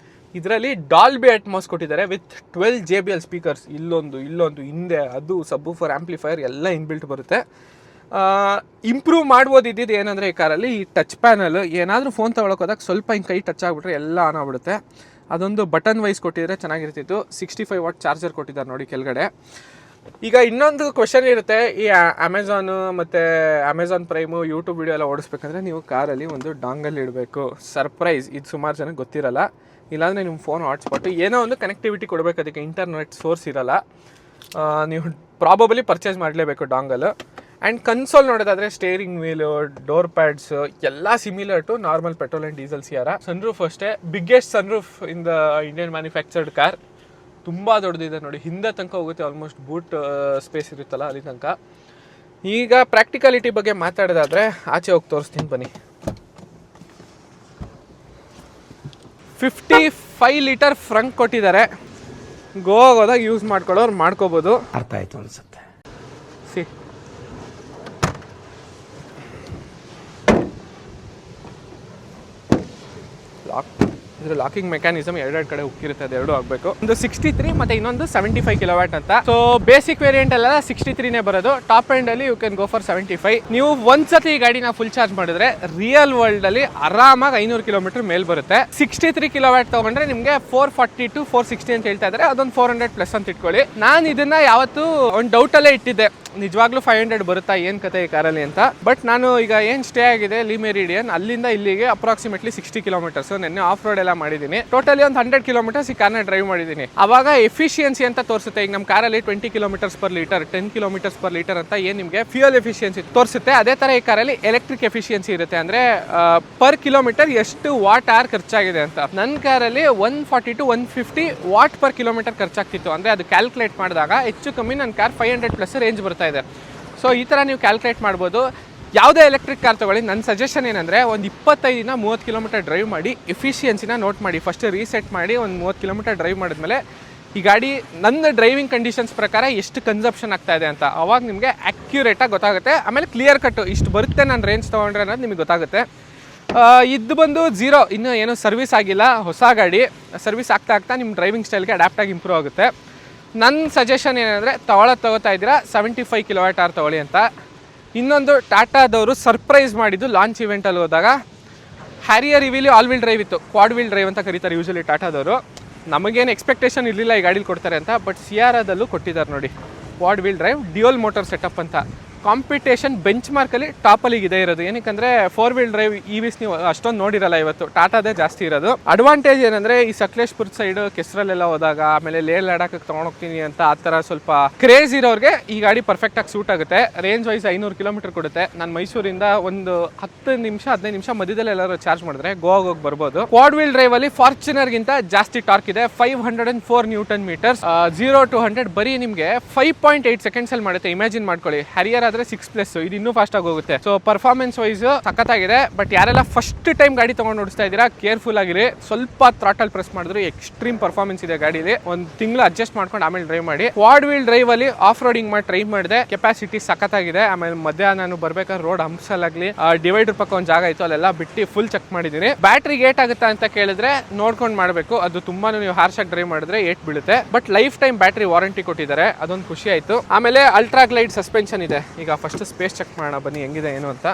ಇದರಲ್ಲಿ ಡಾಲ್ಬಿ ಅಟ್ಮಾಸ್ ಕೊಟ್ಟಿದ್ದಾರೆ ವಿತ್ 12 JBL ಸ್ಪೀಕರ್ಸ್. ಇಲ್ಲೊಂದು ಹಿಂದೆ, ಅದು ಸಬ್ವೂಫರ್, ಆಂಪ್ಲಿಫೈಯರ್ ಎಲ್ಲ ಇನ್ಬಿಲ್ಟ್ ಬರುತ್ತೆ. ಇಂಪ್ರೂವ್ ಮಾಡ್ಬೋದು ಇದ್ದಿದ್ದು ಏನಂದರೆ ಈ ಕಾರಲ್ಲಿ ಈ ಟಚ್ ಪ್ಯಾನಲ್, ಏನಾದರೂ ಫೋನ್ ತೊಗೊಳಕ್ಕೆ ಹೋದಾಗ ಸ್ವಲ್ಪ ಹಿಂಗೆ ಕೈ ಟಚ್ ಆಗಿಬಿಟ್ರೆ ಎಲ್ಲ ಆನ್ ಆಗಿಬಿಡುತ್ತೆ. ಅದೊಂದು ಬಟನ್ ವೈಸ್ ಕೊಟ್ಟಿದ್ರೆ ಚೆನ್ನಾಗಿರ್ತಿತ್ತು. 65 ವಾಟ್ ಚಾರ್ಜರ್ ಕೊಟ್ಟಿದ್ದಾರೆ ನೋಡಿ ಕೆಳಗಡೆ. ಈಗ ಇನ್ನೊಂದು ಕ್ವೆಶನ್ ಇರುತ್ತೆ, ಈ ಅಮೆಝಾನು ಮತ್ತು ಅಮೆಝಾನ್ ಪ್ರೈಮು, ಯೂಟ್ಯೂಬ್ ವಿಡಿಯೋ ಎಲ್ಲ ಓಡಿಸ್ಬೇಕಂದ್ರೆ ನೀವು ಕಾರಲ್ಲಿ ಒಂದು ಡಾಂಗಲ್ ಇಡಬೇಕು. ಸರ್ಪ್ರೈಸ್, ಇದು ಸುಮಾರು ಜನಕ್ಕೆ ಗೊತ್ತಿರಲ್ಲ. ಇಲ್ಲಾಂದರೆ ನಿಮ್ಮ ಫೋನ್ ಹಾಟ್ಸ್ಪಾಟು ಏನೋ ಒಂದು ಕನೆಕ್ಟಿವಿಟಿ ಕೊಡಬೇಕು, ಅದಕ್ಕೆ ಇಂಟರ್ನೆಟ್ ಸೋರ್ಸ್ ಇರೋಲ್ಲ. ನೀವು ಪ್ರಾಬಬಲಿ ಪರ್ಚೇಸ್ ಮಾಡಲೇಬೇಕು ಡಾಂಗಲ್. ಆ್ಯಂಡ್ ಕನ್ಸೋಲ್ ನೋಡೋದಾದರೆ ಸ್ಟೇರಿಂಗ್ ವೀಲು, ಡೋರ್ ಪ್ಯಾಡ್ಸು ಎಲ್ಲ similar to normal petrol and diesel Sierra. Sunroof ಅಷ್ಟೇ, biggest sunroof in the Indian manufactured car. ತುಂಬ ದೊಡ್ಡದಿದೆ ನೋಡಿ, ಹಿಂದೆ ತನಕ ಹೋಗುತ್ತೆ, ಆಲ್ಮೋಸ್ಟ್ ಬೂಟ್ ಸ್ಪೇಸ್ ಇರುತ್ತಲ್ಲ ಅಲ್ಲಿ ತನಕ. ಈಗ ಪ್ರಾಕ್ಟಿಕಾಲಿಟಿ ಬಗ್ಗೆ ಮಾತಾಡೋದಾದರೆ ಆಚೆ ಹೋಗಿ ತೋರಿಸ್ತೀನಿ ಬನ್ನಿ. 55 ಲೀಟರ್ ಫ್ರಂಕ್ ಕೊಟ್ಟಿದ್ದಾರೆ. ಗೋವಾಗೋದಾಗ ಯೂಸ್ ಮಾಡ್ಕೊಳ್ಳೋರು ಮಾಡ್ಕೋಬೋದು. ಅರ್ಥ ಆಯ್ತು ಅನ್ಸುತ್ತೆ. ಸಿ ಲಾಕ್, ಇದ್ರ ಲಾಕಿಂಗ್ ಮೆಕ್ಯಾನಿಸಮ್ ಎರಡೆರಡು ಕಡೆ ಉಕ್ಕಿರುತ್ತೆ, ಅದು ಎರಡು ಆಗಬೇಕು. ಒಂದು 63 ಮತ್ತು ಇನ್ನೊಂದು 75 ಕಿಲೋವ್ಯಾಟ್ ಅಂತ. ಸೊ ಬೇಸಿಕ್ ವೇರಿಯಂಟ್ ಎಲ್ಲ 63ನೇ ಬರೋದು. ಟಾಪ್ ಎಂಡ್ ಅಲ್ಲಿ ಯು ಕ್ಯಾನ್ ಗೋ ಫಾರ್ 75. ನೀವು ಒಂದ್ಸತಿ ಈ ಗಾಡಿನ ಫುಲ್ ಚಾರ್ಜ್ ಮಾಡಿದ್ರೆ ರಿಯಲ್ ವರ್ಲ್ಡ್ ಅಲ್ಲಿ ಆರಾಮಾಗಿ 500 ಕಿಲೋಮೀಟರ್ ಮೇಲ್ ಬರುತ್ತೆ. 63 ಕಿಲೋವ್ಯಾಟ್ ತಗೊಂಡ್ರೆ ನಿಮಗೆ 440 to 460 ಅಂತ ಹೇಳ್ತಾ ಇದ್ದಾರೆ. ಅದೊಂದು 400 ಪ್ಲಸ್ ಅಂತ ಇಟ್ಕೊಳ್ಳಿ. ನಾನು ಇದನ್ನ ಯಾವತ್ತು ಒಂದು ಡೌಟ್ ಅಲ್ಲೇ ಇಟ್ಟಿದ್ದೆ, ನಿಜವಾಗ್ಲೂ 500 ಬರುತ್ತಾ ಏನು ಕತೆ ಈ ಕಾರಲ್ಲಿ ಅಂತ. ಬಟ್ ನಾನು ಈಗ ಏನು ಸ್ಟೇ ಆಗಿದೆ ಲಿ ಮೆರಿಡಿಯನ್, ಅಲ್ಲಿಂದ ಇಲ್ಲಿಗೆ ಅಪ್ರಾಕ್ಸಿಮೇಟ್ಲಿ 60 ಕಿಲೋಮೀಟರ್ಸ್. ನೆನ್ನೆ ಆಫ್ ರೋಡ್ ಎಲ್ಲ ಮಾಡಿದ್ದೀನಿ. ಟೋಟಲಿ ಒಂದು 100 ಕಿಲೋಮೀಟರ್ಸ್ ಈ ಕಾರ್ನ ಡ್ರೈವ್ ಮಾಡಿದ್ದೀನಿ. ಅವಾಗ ಎಫಿಷಿಯನ್ಸಿ ಅಂತ ತೋರಿಸುತ್ತೆ. ಈಗ ನಮ್ಮ ಕಾರಲ್ಲಿ 20 kilometres per litre, 10 kilometres per litre ಅಂತ ಏನು ನಿಮಗೆ ಫ್ಯೂಯಲ್ ಎಫಿಷಿಯನ್ಸಿ ತೋರಿಸುತ್ತೆ. ಅದೇ ಥರ ಈ ಕಾರಲ್ಲಿ ಎಲೆಕ್ಟ್ರಿಕ್ ಎಫಿಷಿಯನ್ಸಿ ಇರುತ್ತೆ. ಅಂದರೆ ಪರ್ ಕಿಲೋಮೀಟರ್ ಎಷ್ಟು ವಾಟ್ ಅವರ್ ಖರ್ಚಾಗಿದೆ ಅಂತ. ನನ್ನ ಕಾರಲ್ಲಿ 140 to 150 ವಾಟ್ ಪರ್ ಕಿಲೋಮೀಟರ್ ಖರ್ಚಾಗ್ತಿತ್ತು. ಅಂದರೆ ಅದು ಕ್ಯಾಲ್ಕುಲೇಟ್ ಮಾಡಿದಾಗ ಹೆಚ್ಚು ಕಮ್ಮಿ ನನ್ನ ಕಾರ್ 500+ ರೇಂಜ್ ಬರ್ತಾ ಇದೆ. ಸೊ ಈ ಥರ ನೀವು ಕ್ಯಾಲ್ಕುಲೇಟ್ ಮಾಡ್ಬೋದು. ಯಾವುದೇ ಎಲೆಕ್ಟ್ರಿಕ್ ಕಾರ್ ತೊಗೊಳ್ಳಿ, ನನ್ನ ಸಜೆಷನ್ ಏನಂದರೆ ಒಂದು 25-30 ಕಿಲೋಮೀಟರ್ ಡ್ರೈವ್ ಮಾಡಿ ಎಫಿಷಿಯನ್ಸಿನ ನೋಟ್ ಮಾಡಿ. ಫಸ್ಟ್ ರೀಸೆಟ್ ಮಾಡಿ ಒಂದು 30 ಕಿಲೋಮೀಟರ್ ಡ್ರೈವ್ ಮಾಡಿದ್ಮೇಲೆ ಈ ಗಾಡಿ ನನ್ನ ಡ್ರೈವಿಂಗ್ ಕಂಡೀಷನ್ಸ್ ಪ್ರಕಾರ ಎಷ್ಟು ಕನ್ಸಪ್ಷನ್ ಆಗ್ತಾ ಇದೆ ಅಂತ ಅವಾಗ ನಿಮಗೆ ಆ್ಯಕ್ಯುರೇಟಾಗಿ ಗೊತ್ತಾಗುತ್ತೆ. ಆಮೇಲೆ ಕ್ಲಿಯರ್ ಕಟ್ಟು ಇಷ್ಟು ಬರುತ್ತೆ ನಾನು ರೇಂಜ್ ತೊಗೊಂಡ್ರೆ ಅನ್ನೋದು ನಿಮಗೆ ಗೊತ್ತಾಗುತ್ತೆ. ಇದು ಬಂದು 0, ಇನ್ನೂ ಏನೂ ಸರ್ವಿಸ್ ಆಗಿಲ್ಲ, ಹೊಸ ಗಾಡಿ. ಸರ್ವಿಸ್ ಆಗ್ತಾ ನಿಮ್ಮ ಡ್ರೈವಿಂಗ್ ಸ್ಟೈಲ್ಗೆ ಅಡ್ಯಾಪ್ಟಾಗಿ ಇಂಪ್ರೂವ್ ಆಗುತ್ತೆ. ನನ್ನ ಸಜೆಷನ್ ಏನಂದರೆ ತೊಗೋತಾ ಇದ್ದೀರಾ 75 ಕಿಲೋವಾಟ್ ಅವರ್ ತೊಗೊಳ್ಳಿ ಅಂತ. ಇನ್ನೊಂದು ಟಾಟಾದವರು ಸರ್ಪ್ರೈಸ್ ಮಾಡಿದ್ದು ಲಾಂಚ್ ಇವೆಂಟಲ್ಲಿ ಹೋದಾಗ ಹ್ಯಾರಿಯರ್ ಇವಿಲಿ ಆಲ್ ವೀಲ್ ಡ್ರೈವ್ ಇತ್ತು, ಕ್ವಾಡ್ ವೀಲ್ ಡ್ರೈವ್ ಅಂತ ಕರೀತಾರೆ ಯೂಶಲಿ ಟಾಟಾದವರು. ನಮಗೇನು ಎಕ್ಸ್ಪೆಕ್ಟೇಷನ್ ಇರಲಿಲ್ಲ ಈ ಗಾಡೀಲಿ ಕೊಡ್ತಾರೆ ಅಂತ, ಬಟ್ ಸಿಯಾರಾದಲ್ಲೂ ಕೊಟ್ಟಿದ್ದಾರೆ ನೋಡಿ Quad wheel drive dual motor setup ಅಂತ. ಕಾಂಪಿಟೇಷನ್ ಬೆಂಚ್ ಮಾರ್ಕಲ್ಲಿ ಟಾಪಲ್ಲಿ ಇದೆ ಇರೋದು. ಏನಕ್ಕಂದರೆ 4 ವೀಲ್ ಡ್ರೈವ್ EVs ನೀವು ಅಷ್ಟೊಂದು ನೋಡಿರಲ್ಲ ಇವತ್ತು, ಟಾಟಾದೇ ಜಾಸ್ತಿ ಇರೋದು. ಅಡ್ವಾಂಟೇಜ್ ಏನಂದರೆ ಈ ಸಕಲೇಶ್ಪುರ ಸೈಡ್ ಕೆಸರಲ್ಲೆಲ್ಲ ಹೋದಾಗ, ಆಮೇಲೆ ಲೇ ಲಡಾಖಕ್ಕೆ ತೊಗೊಂಡೋಗ್ತೀನಿ ಅಂತ ಆ ಥರ ಸ್ವಲ್ಪ ಕ್ರೇಜ್ ಇರೋರಿಗೆ ಈ ಗಾಡಿ ಪರ್ಫೆಕ್ಟಾಗಿ ಸೂಟ್ ಆಗುತ್ತೆ. ರೇಂಜ್ ವೈಸ್ 500 ಕಿಲೋಮೀಟರ್ ಕೊಡುತ್ತೆ. ನಾನು ಮೈಸೂರಿಂದ ಒಂದು 10-15 ನಿಮಿಷ ಮಧ್ಯದಲ್ಲಿ ಎಲ್ಲರೂ ಚಾರ್ಜ್ ಮಾಡಿದ್ರೆ ಗೋವಾಗ ಹೋಗಿ ಬರ್ಬೋದು. ಕ್ವಾಡ್ ವೀಲ್ ಡ್ರೈವಲ್ಲಿ ಫಾರ್ಚುನರ್ಗಿಂತ ಜಾಸ್ತಿ ಟಾರ್ಕ್ ಇದೆ. 504 ನ್ಯೂಟನ್ ಮೀಟರ್ಸ್. 0 to 100 ಬರೀ ನಿಮಗೆ 5.8 ಸೆಕೆಂಡ್ಸಲ್ಲಿ ಮಾಡುತ್ತೆ. ಇಮ್ಯಾಜಿನ್ ಮಾಡ್ಕೊಳ್ಳಿ, ಹ್ಯಾರಿಯರ್ ಆದರೆ 6+, ಇದು ಇನ್ನೂ ಫಾಸ್ಟಾಗಿ ಹೋಗುತ್ತೆ. ಸೊ ಪರ್ಫಾರ್ಮೆನ್ಸ್ ವೈಸ್ ಸಖತ್ತಾಗಿದೆ. ಬಟ್ ಯಾರೆಲ್ಲ ಫಸ್ಟ್ ಟೈಮ್ ಗಾಡಿ ತೊಗೊಂಡು ಓಡಿಸ್ತಾ ಇದ್ದೀರಾ ಕೇರ್ಫುಲ್ ಆಗಿರಿ. ಸ್ವಲ್ಪ ಥ್ರಾಟಲ್ ಪ್ರೆಸ್ ಮಾಡಿದ್ರು ಎಕ್ಸ್ಟ್ರೀಮ್ ಪರ್ಫಾರ್ಮೆನ್ಸ್ ಇದೆ ಗಾಡೀಲಿ. ಒಂದು ತಿಂಗಳು ಅಡ್ಜಸ್ಟ್ ಮಾಡ್ಕೊಂಡು ಆಮೇಲೆ ಡ್ರೈವ್ ಮಾಡಿ. ಕ್ವಾಡ್ ವೀಲ್ ಡ್ರೈವ್ ಅಲ್ಲಿ ಆಫ್ ರೋಡಿಂಗ್ ಮಾಡಿ ಟ್ರೈ ಮಾಡಿದೆ. ಕೆಪಾಸಿಟಿ ಸಖತ್ತಾಗಿದೆ. ಆಮೇಲೆ ಮಧ್ಯ ನಾನು ಬರ್ಬೇಕಾದ್ರೆ ರೋಡ್ ಹಂಸಲ್ಲಾಗ್ಲಿ ಡಿವೈಡರ್ ಪಕ್ಕ ಒಂದು ಜಾಗ ಇತ್ತು, ಅಲ್ಲೆಲ್ಲ ಬಿಟ್ಟು ಫುಲ್ ಚೆಕ್ ಮಾಡಿದ್ದೀನಿ. ಬ್ಯಾಟ್ರಿಗೆ ಏಟ್ ಆಗುತ್ತಾ ಅಂತ ಕೇಳಿದ್ರೆ ನೋಡ್ಕೊಂಡು ಮಾಡಬೇಕು. ಅದು ತುಂಬಾ ನೀವು ಹಾರ್ಶಾಗಿ ಡ್ರೈವ್ ಮಾಡಿದ್ರೆ ಏಟ್ ಬೀಳುತ್ತೆ. But life time battery warranty ಕೊಟ್ಟಿದ್ದಾರೆ, ಅದೊಂದು ಖುಷಿ ಆಯಿತು. ಆಮೇಲೆ ಅಲ್ಟ್ರಾ ಗ್ಲೈಡ್ ಸಸ್ಪೆನ್ಷನ್ ಇದೆ. ಈಗ ಫಸ್ಟ್ ಸ್ಪೇಸ್ ಚೆಕ್ ಮಾಡೋಣ ಬನ್ನಿ ಹೆಂಗಿದೆ ಏನು ಅಂತ.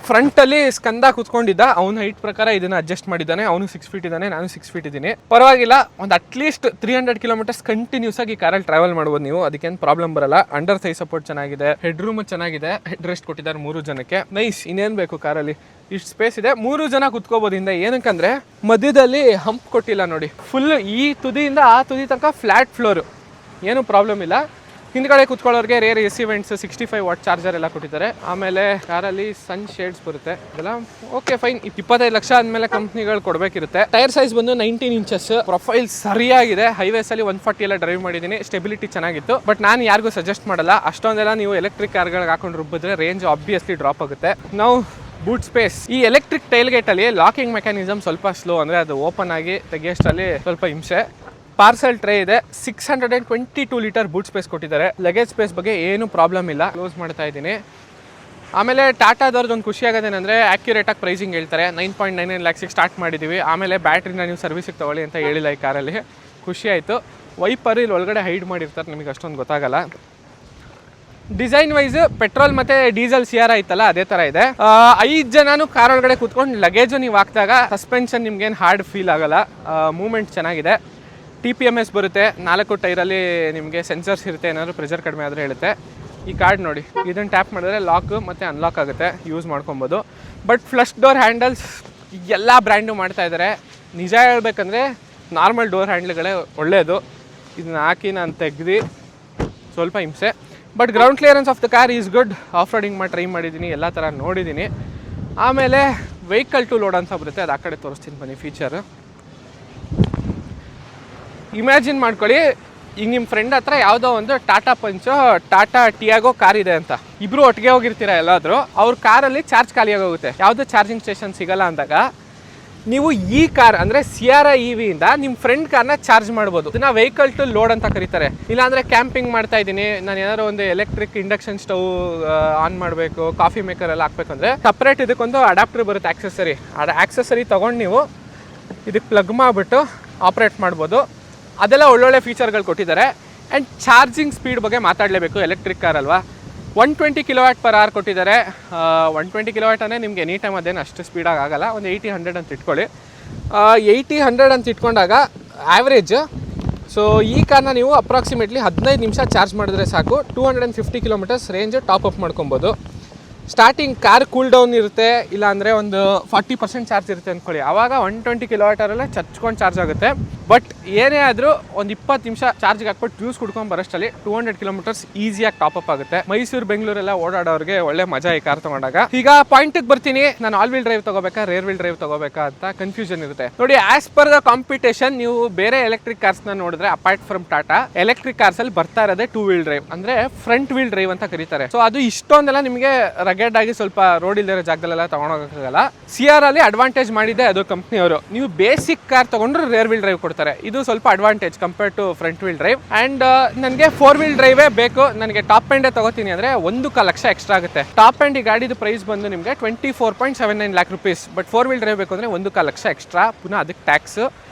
ಫ್ರಂಟಲ್ಲಿ ಸ್ಕಂದ ಕೂತ್ಕೊಂಡಿದ್ದ, ಅವನ ಹೈಟ್ ಪ್ರಕಾರ ಇದನ್ನು ಅಡ್ಜಸ್ಟ್ ಮಾಡಿದ್ದಾನೆ. ಅವನು 6 ಫೀಟ್ ಇದ್ದಾನೆ, ನಾನು 6 ಫೀಟ್ ಇದ್ದೀನಿ. ಪರವಾಗಿಲ್ಲ, ಒಂದು ಅಟ್ಲೀಸ್ಟ್ 300 ಕಿಲೋಮೀಟರ್ಸ್ ಕಂಟಿನ್ಯೂಸ್ ಆಗಿ ಕಾರಲ್ಲಿ ಟ್ರಾವೆಲ್ ಮಾಡ್ಬೋದು ನೀವು, ಅದಕ್ಕೇನು ಪ್ರಾಬ್ಲಮ್ ಬರಲ್ಲ. ಅಂಡರ್ ಥೈ ಸಪೋರ್ಟ್ ಚೆನ್ನಾಗಿದೆ, ಹೆಡ್ ರೂಮ್ ಚೆನ್ನಾಗಿದೆ, ಹೆಡ್ ರೆಸ್ಟ್ ಕೊಟ್ಟಿದ್ದಾರೆ 3 ಜನಕ್ಕೆ. ನೈಸ್, ಇನ್ನೇನು ಬೇಕು ಕಾರಲ್ಲಿ, ಇಷ್ಟು ಸ್ಪೇಸ್ ಇದೆ. 3 ಜನ ಕುತ್ಕೋಬೋದು ಹಿಂದೆ. ಏನಕ್ಕಂದ್ರೆ ಮಧ್ಯದಲ್ಲಿ ಹಂಪ್ ಕೊಟ್ಟಿಲ್ಲ ನೋಡಿ, ಫುಲ್ ಈ ತುದಿಯಿಂದ ಆ ತುದಿ ತನಕ ಫ್ಲಾಟ್ ಫ್ಲೋರು, ಏನು ಪ್ರಾಬ್ಲಮ್ ಇಲ್ಲ. ಹಿಂದ್ಗಡೆ ಕುತ್ಕೊಳ್ಳೋರಿಗೆ rear AC vents 65 watt charger ಎಲ್ಲ ಕೊಟ್ಟಿದ್ದಾರೆ. ಆಮೇಲೆ ಕಾರಲ್ಲಿ ಸನ್ ಶೇಡ್ಸ್ ಬರುತ್ತೆ, ಇದೆಲ್ಲ ಓಕೆ ಫೈನ್. 25 ಲಕ್ಷ ಆದಮೇಲೆ ಕಂಪ್ನಿಗಳು ಕೊಡಬೇಕಿರುತ್ತೆ. ಟೈರ್ ಸೈಜ್ ಬಂದು 19 ಇಂಚಸ್. ಪ್ರೊಫೈಲ್ ಸರಿಯಾಗಿದೆ. ಹೈವೇಸಲ್ಲಿ 140 ಎಲ್ಲ ಡ್ರೈವ್ ಮಾಡಿದ್ದೀನಿ, ಸ್ಟೆಬಿಲಿಟಿ ಚೆನ್ನಾಗಿತ್ತು. ಬಟ್ ನಾನು ಯಾರಿಗೂ ಸಜೆಸ್ಟ್ ಮಾಡಲ್ಲ. ಅಷ್ಟೊಂದೆಲ್ಲ ನೀವು ಎಲೆಕ್ಟ್ರಿಕ್ ಕಾರ್ಗಳಿಗೆ ಹಾಕೊಂಡು ರುಬ್ಬಿದ್ರೆ ರೇಂಜ್ ಆಬ್ವಿಯಸ್ಲಿ ಡ್ರಾಪ್ ಆಗುತ್ತೆ. ನಾವು ಬೂಟ್ ಸ್ಪೇಸ್, ಈ ಎಲೆಕ್ಟ್ರಿಕ್ ಟೈಲ್ ಗೇಟಲ್ಲಿ ಲಾಕಿಂಗ್ ಮೆಕ್ಯಾನಿಸಮ್ ಸ್ವಲ್ಪ ಸ್ಲೋ, ಅಂದರೆ ಅದು ಓಪನ್ ಆಗಿ ತೆಗಿಯೋಷ್ಟರಲ್ಲಿ ಸ್ವಲ್ಪ ಹಿಂಸೆ. ಪಾರ್ಸಲ್ ಟ್ರೇ ಇದೆ. 622 ಲೀಟರ್ ಬೂಟ್ ಸ್ಪೇಸ್ ಕೊಟ್ಟಿದ್ದಾರೆ. ಲಗೇಜ್ ಸ್ಪೇಸ್ ಬಗ್ಗೆ ಏನು ಪ್ರಾಬ್ಲಮ್ ಇಲ್ಲ. ಕ್ಲೋಸ್ ಮಾಡ್ತಾ ಇದ್ದೀನಿ. ಆಮೇಲೆ ಟಾಟಾದವ್ರದ್ದು ಒಂದು ಖುಷಿ ಆಗೋದೇನೆಂದರೆ ಆ್ಯಕ್ಯುರೇಟಾಗಿ ಪ್ರೈಸಿಂಗ್ ಹೇಳ್ತಾರೆ. 9.99 ಲ್ಯಾಕ್ಸಿಗೆ ಸ್ಟಾರ್ಟ್ ಮಾಡಿದ್ದೀವಿ. ಆಮೇಲೆ ಬ್ಯಾಟ್ರಿನ ನೀವು ಸರ್ವಿಸಿಗೆ ತೊಗೊಳ್ಳಿ ಅಂತ ಹೇಳಿಲ್ಲ ಈ ಕಾರಲ್ಲಿ, ಖುಷಿ ಆಯಿತು. ವೈಪರ್ ಇಲ್ಲಿ ಒಳಗಡೆ ಹೈಡ್ ಮಾಡಿರ್ತಾರೆ, ನಿಮಗೆ ಅಷ್ಟೊಂದು ಗೊತ್ತಾಗಲ್ಲ. ಡಿಸೈನ್ ವೈಸ್ ಪೆಟ್ರೋಲ್ ಮತ್ತು ಡೀಸೆಲ್ ಸಿಯಾರ ಐತಲ್ಲ ಅದೇ ಥರ ಇದೆ. 5 ಜನನು ಕಾರ್ ಒಳಗಡೆ ಕೂತ್ಕೊಂಡು ಲಗೇಜು ನೀವು ಹಾಕಿದಾಗ ಸಸ್ಪೆನ್ಷನ್ ನಿಮ್ಗೇನು ಹಾರ್ಡ್ ಫೀಲ್ ಆಗೋಲ್ಲ. ಮೂಮೆಂಟ್ ಚೆನ್ನಾಗಿದೆ. TPMS ಬರುತ್ತೆ. 4 ಟೈರಲ್ಲಿ ನಿಮಗೆ ಸೆನ್ಸರ್ಸ್ ಇರುತ್ತೆ, ಏನಾದರೂ ಪ್ರೆಷರ್ ಕಡಿಮೆ ಆದರೆ ಹೇಳುತ್ತೆ. ಈ ಕಾರ್ಡ್ ನೋಡಿ, ಇದನ್ನು ಟ್ಯಾಪ್ ಮಾಡಿದ್ರೆ ಲಾಕ್ ಮತ್ತು ಅನ್ಲಾಕ್ ಆಗುತ್ತೆ, ಯೂಸ್ ಮಾಡ್ಕೊಬೋದು. ಬಟ್ ಫ್ಲಶ್ ಡೋರ್ ಹ್ಯಾಂಡಲ್ಸ್ ಎಲ್ಲ ಬ್ರ್ಯಾಂಡು ಮಾಡ್ತಾ ಇದ್ದಾರೆ. ನಿಜ ಹೇಳ್ಬೇಕಂದ್ರೆ ನಾರ್ಮಲ್ ಡೋರ್ ಹ್ಯಾಂಡಲ್ಗಳೇ ಒಳ್ಳೆಯದು. ಇದನ್ನ ಹಾಕಿ ನಾನು ತೆಗ್ದು ಸ್ವಲ್ಪ ಹಿಂಸೆ. But ground clearance of the car is good. Off roading ಮಾಡಿ ಟ್ರೈ ಮಾಡಿದ್ದೀನಿ, ಎಲ್ಲ ಥರ ನೋಡಿದ್ದೀನಿ. ಆಮೇಲೆ ವೆಹಿಕಲ್ ಟು ಲೋಡ್ ಅಂತ ಬರುತ್ತೆ, ಅದು ಆ ಕಡೆ ತೋರಿಸ್ತೀನಿ ಬನ್ನಿ ಫೀಚರ್. ಇಮ್ಯಾಜಿನ್ ಮಾಡ್ಕೊಳ್ಳಿ, ಈಗ ನಿಮ್ಮ ಫ್ರೆಂಡ್ ಹತ್ರ ಯಾವುದೋ ಒಂದು ಟಾಟಾ ಪಂಚೋ ಟಾಟಾ ಟಿಯಾಗೋ ಕಾರ್ ಇದೆ ಅಂತ, ಇಬ್ಬರು ಒಟ್ಟಿಗೆ ಹೋಗಿರ್ತೀರ ಎಲ್ಲಾದರೂ. ಅವ್ರ ಕಾರಲ್ಲಿ ಚಾರ್ಜ್ ಖಾಲಿಯಾಗೋಗುತ್ತೆ, ಯಾವುದೋ ಚಾರ್ಜಿಂಗ್ ಸ್ಟೇಷನ್ ಸಿಗಲ್ಲ ಅಂದಾಗ ನೀವು ಈ ಕಾರ್ ಅಂದರೆ ಸಿಯಾರಾ EVಯಿಂದ ನಿಮ್ಮ ಫ್ರೆಂಡ್ ಕಾರ್ನ ಚಾರ್ಜ್ ಮಾಡ್ಬೋದು. ಇದನ್ನ ವೆಹಿಕಲ್ ಟು ಲೋಡ್ ಅಂತ ಕರೀತಾರೆ. ಇಲ್ಲಾಂದರೆ ಕ್ಯಾಂಪಿಂಗ್ ಮಾಡ್ತಾ ಇದ್ದೀನಿ, ನಾನು ಏನಾದ್ರು ಒಂದು ಎಲೆಕ್ಟ್ರಿಕ್ ಇಂಡಕ್ಷನ್ ಸ್ಟವ್ ಆನ್ ಮಾಡಬೇಕು, ಕಾಫಿ ಮೇಕರ್ ಎಲ್ಲ ಹಾಕ್ಬೇಕಂದ್ರೆ ಸಪ್ರೇಟ್ ಇದಕ್ಕೊಂದು ಅಡಾಪ್ಟರ್ ಬರುತ್ತೆ, ಆಕ್ಸೆಸರಿ ತೊಗೊಂಡು ನೀವು ಇದಕ್ಕೆ ಪ್ಲಗ್ ಮಾಡಿಬಿಟ್ಟು ಆಪ್ರೇಟ್ ಮಾಡ್ಬೋದು. ಅದೆಲ್ಲ ಒಳ್ಳೊಳ್ಳೆ ಫೀಚರ್ಗಳು ಕೊಟ್ಟಿದ್ದಾರೆ. ಆ್ಯಂಡ್ ಚಾರ್ಜಿಂಗ್ ಸ್ಪೀಡ್ ಬಗ್ಗೆ ಮಾತಾಡಲೇಬೇಕು, ಎಲೆಕ್ಟ್ರಿಕ್ ಕಾರ್ ಅಲ್ವಾ. 120 kWh ಕೊಟ್ಟಿದ್ದಾರೆ. 120 kW ಅಂದರೆ ನಿಮಗೆ ಎನಿ ಟೈಮ್ ಅದೇನು ಅಷ್ಟು ಸ್ಪೀಡಾಗಿ ಆಗೋಲ್ಲ. ಒಂದು 80-100 ಅಂತ ಇಟ್ಕೊಳ್ಳಿ. 80-100 ಅಂತ ಇಟ್ಕೊಂಡಾಗ ಆ್ಯಾವ್ರೇಜ್ ಸೊ ಈ ಕಾರ್ನ ನೀವು ಅಪ್ರಾಕ್ಸಿಮೇಟ್ಲಿ 15 ನಿಮಿಷ ಚಾರ್ಜ್ ಮಾಡಿದ್ರೆ ಸಾಕು 250 ಕಿಲೋಮೀಟರ್ಸ್ ರೇಂಜ್ ಟಾಪ್ ಅಪ್ ಮಾಡ್ಕೊಬೋದು. ಸ್ಟಾರ್ಟಿಂಗ್ ಕಾರ್ ಕೂಲ್ ಡೌನ್ ಇರುತ್ತೆ, ಇಲ್ಲ ಅಂದರೆ ಒಂದು 40% ಚಾರ್ಜ್ ಇರುತ್ತೆ ಅಂದ್ಕೊಳ್ಳಿ. ಆವಾಗ 120 ಕಿಲೋಮೀಟರಲ್ಲೇ ಚಚ್ಕೊಂಡು ಚಾರ್ಜ್ ಆಗುತ್ತೆ. ಬಟ್ ಏನೇ ಆದರೂ ಒಂದು 20 ನಿಮಿಷ ಚಾರ್ಜ್ಗೆ ಹಾಕ್ಬಿಟ್ಟು ಜ್ಯೂಸ್ ಕುಡ್ಕೊಂಡು ಬರೋಷ್ಟಲ್ಲಿ 200 ಕಿಲೋಮೀಟರ್ಸ್ ಈಸಿಯಾಗಿ ಟಾಪ್ ಅಪ್ ಆಗುತ್ತೆ. ಮೈಸೂರು ಬೆಂಗಳೂರೆಲ್ಲ ಓಡಾಡೋರಿಗೆ ಒಳ್ಳೆ ಮಜಾ ಈ ಕಾರ್ ತಗೊಂಡಾಗ. ಈಗ ಪಾಯಿಂಟಿಗೆ ಬರ್ತೀನಿ, ನಾನು ಆಲ್ ವೀಲ್ ಡ್ರೈವ್ ತಗೋಬೇಕಾ ರೇರ್ ವೀಲ್ ಡ್ರೈವ್ ತಗೋಬೇಕಾ ಅಂತ ಕನ್ಫ್ಯೂಷನ್ ಇರುತ್ತೆ. ನೋಡಿ, ಆಸ್ ಪರ್ ದ ಕಾಂಪಿಟೇಷನ್ ನೀವು ಬೇರೆ ಎಲೆಕ್ಟ್ರಿಕ್ ಕಾರ್ಸ್ನ ನೋಡಿದ್ರೆ apart from Tata, electric cars ಅಲ್ಲಿ ಬರ್ತಾ ಇರೋದೇ 2 ವೀಲ್ ಡ್ರೈವ್, ಅಂದ್ರೆ ಫ್ರಂಟ್ ವೀಲ್ ಡ್ರೈವ್ ಅಂತ ಕರೀತಾರೆ. ಸೊ ಅದು ಇಷ್ಟೊಂದೆಲ್ಲ ನಿಮಗೆ ರಗೆಡ್ ಆಗಿ ಸ್ವಲ್ಪ ರೋಡ್ ಇಲ್ದಿರೋ ಜಾಗದಲ್ಲೆಲ್ಲ ತಗೊಂಡೋಗಕ್ಕಾಗಲ್ಲ. CR ಅಲ್ಲಿ ಅಡ್ವಾಂಟೇಜ್ ಮಾಡಿದೆ ಅದು ಕಂಪ್ನಿಯವರು. ನೀವು ಬೇಸಿಕ್ ಕಾರ್ ತಗೊಂಡ್ರೆ ರೇರ್ ವೀಲ್ ಡ್ರೈವ್ ಕೊಡ್ತಾರೆ. ಇದು ಸ್ವಲ್ಪ advantage compare to front wheel drive. And ನನಗೆ 4 ವೀಲ್ ಡ್ರೈವೇ ಬೇಕು, ನನಗೆ ಟಾಪ್ ಎಂಡೇ ತಗೋತೀನಿ ಅಂದ್ರೆ 1 ಲಕ್ಷ ಎಕ್ಸ್ಟ್ರಾ ಆಗುತ್ತೆ. ಟಾಪ್ ಎಂಡ್ ಈ ಗಾಡಿದು ಪ್ರೈಸ್ ಬಂದು ನಿಮಗೆ 24.79 lakh rupees. But 4 wheel drive ಬೇಕು ಅಂದ್ರೆ 1 ಲಕ್ಷ ಎಕ್ಸ್ಟ್ರಾ, ಪುನಃ ಅದಕ್ಕೆ ಟ್ಯಾಕ್ಸ್.